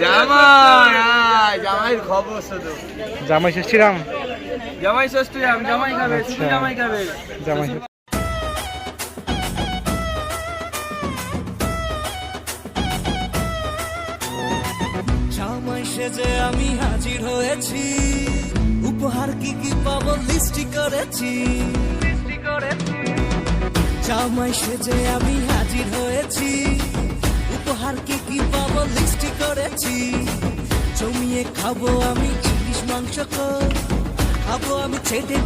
জামাই জামাইয়ের খবর শুধু। জামাই ষষ্ঠী রাম, জামাই ষষ্ঠী রাম, জামাই খাবে, শুধু জামাই খাবে। জামাই জামাই সেজে আমি হাজির হয়েছি, উপহার কি কি পাবো লিস্টি করেছি। জামাই সেজে আমি হাজির হয়েছি, উপহার কি কি পাবো লিস্টি করেছি। জমিয়ে খাবো আমি ইলিশ মাংস, খাবো আমি ছেটে।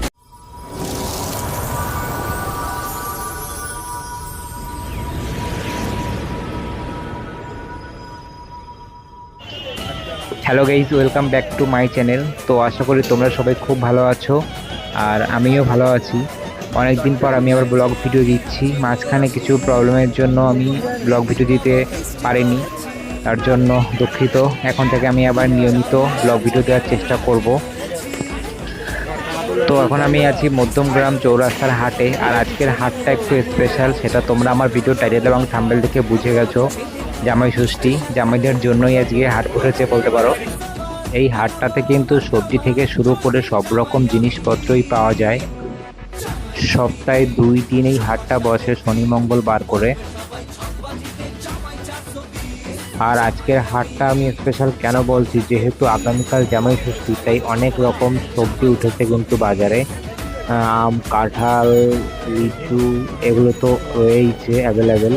Hello guys, welcome back to my channel. তো আশা করি তোমরা সবাই খুব ভালো আছো, আর আমিও ভালো আছি। অনেক দিন পর আমি আবার ব্লগ ভিডিও দিচ্ছি। মাঝখানে কিছু প্রবলেমের জন্য আমি ব্লগ ভিডিও দিতে পারিনি, তার জন্য দুঃখিত। এখন থেকে আমি আবার নিয়মিত ব্লগ ভিডিও দেওয়ার চেষ্টা করব। তো এখন আমি আছি মধ্যমগ্রাম চৌরাস্তার হাটে, আর আজকের হাটটা একটু স্পেশাল, সেটা তোমরা আমার ভিডিও টাইটেল এবং থাম্বনেল দেখে বুঝে গেছো। জামাই ষষ্ঠী, জামাইদের জন্যই আজকে হাট বসেছে বলতে পারো। এই হাটটাতে কিন্তু সবজি থেকে শুরু করে সব রকম জিনিসপত্রই পাওয়া যায়। সপ্তাহে 2 দিন এই হাটটা বসে, শনি মঙ্গলবার করে। আর আজকের হাটটা আমি স্পেশাল কেন বলছি, যেহেতু আগামীকাল জামাই ষষ্ঠী, তাই অনেক রকম সবজি উঠেছে কিন্তু বাজারে। আম, কাঁঠাল, লিচু এগুলো তো রয়েইছে অ্যাভেলেবেল।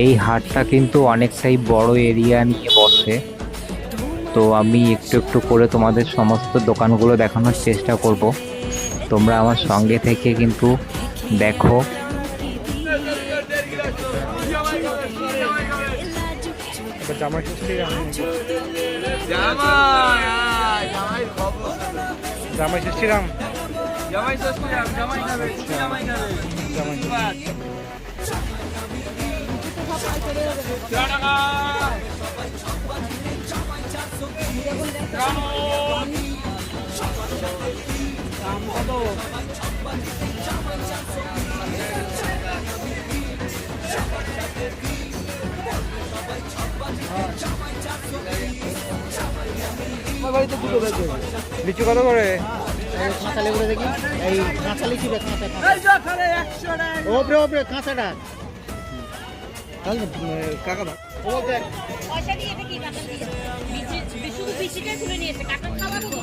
এই হাটটা কিন্তু অনেকটাই বড় এরিয়া নিয়ে বসে। তো আমি একটু একটু করে তোমাদের সমস্ত দোকানগুলো দেখানোর চেষ্টা করব। তোমরা আমার সঙ্গে থেকে কিন্তু দেখো। জামাই ষষ্ঠী রাম, জামাই খাবে, শুধু জামাই খাবে। লিচু কত করে? কাঁচা লেবুটা দেখি, এই কাঁচা লিচু দেখ, ওপরে ওপরে কাঁচাটা কাকা পয়সা দিয়ে এটা কি কাঁচা দিয়ে শুধু বিচিটা তুলে নিয়েছে, কাঁচা খাওয়াবো তো।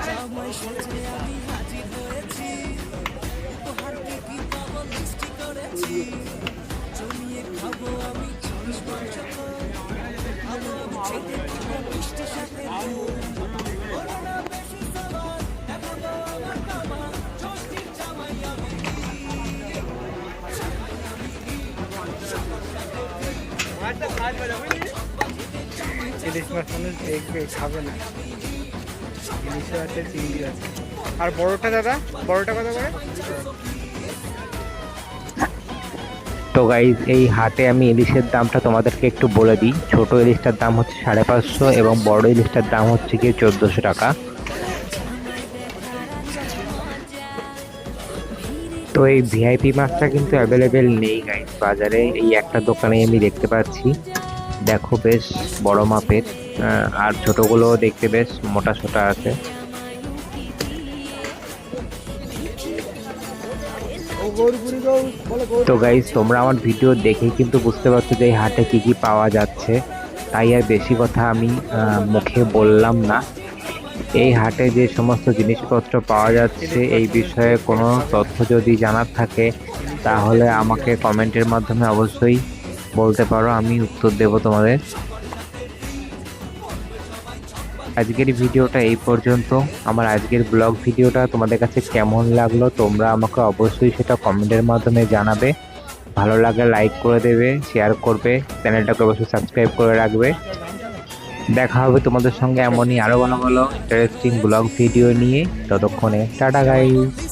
জামাই সেজে আমি হাজির হয়েছি, উপহার কি কি পাবো লিস্টি করেছি। জমিয়ে খাবো আমি ইলিশ মাংস, খাবো আমি ছেটে খাবো মিষ্টি সাথে। ইলিশ মাছ মানুষ দেখবে, খাবে না। ইলিশও আছে, চিংড়ি আছে। আর বড়টা দাদা, বড়টা কত করে? তো গাইজ, এই হাটে আমি ইলিশের দামটা তোমাদেরকে একটু বলে দিই। ছোট ইলিশটার দাম হচ্ছে 550 এবং বড় ইলিশটার দাম হচ্ছে গিয়ে 1400 টাকা। তো এই ভিআইপি মাছটা কিন্তু অ্যাভেলেবেল নেই গাইজ বাজারে। এই একটা দোকানে আমি দেখতে পাচ্ছি, দেখো বেশ বড় মাপের, আর ছোটগুলো দেখতে বেশ মোটা সোটা আছে। তো গাইজ, তোমরা আমার ভিডিও দেখেই কিন্তু বুঝতে পারছো যে এই হাটে কি কি পাওয়া যাচ্ছে, তাই আর বেশি কথা আমি মুখে বললাম না। এই হাটে যে সমস্ত জিনিসপত্র পাওয়া যাচ্ছে, এই বিষয়ে কোনো তথ্য যদি জানার থাকে তাহলে আমাকে কমেন্টের মাধ্যমে অবশ্যই বলতে পারো, আমি উত্তর দেব তোমাদের। আজকের ভিডিওটা এই পর্যন্ত। আমার আজকের ব্লগ ভিডিওটা তোমাদের কাছে কেমন লাগলো তোমরা আমাকে অবশ্যই সেটা কমেন্টের মাধ্যমে জানাবে। ভালো লাগলে লাইক করে দেবে, শেয়ার করবে, চ্যানেলটাকে অবশ্যই সাবস্ক্রাইব করে রাখবে। দেখা হবে তোমাদের সঙ্গে এমনই আরো ভালো ভালো ইন্টারেস্টিং ব্লগ ভিডিও নিয়ে। ততক্ষণে টাটা গাইস।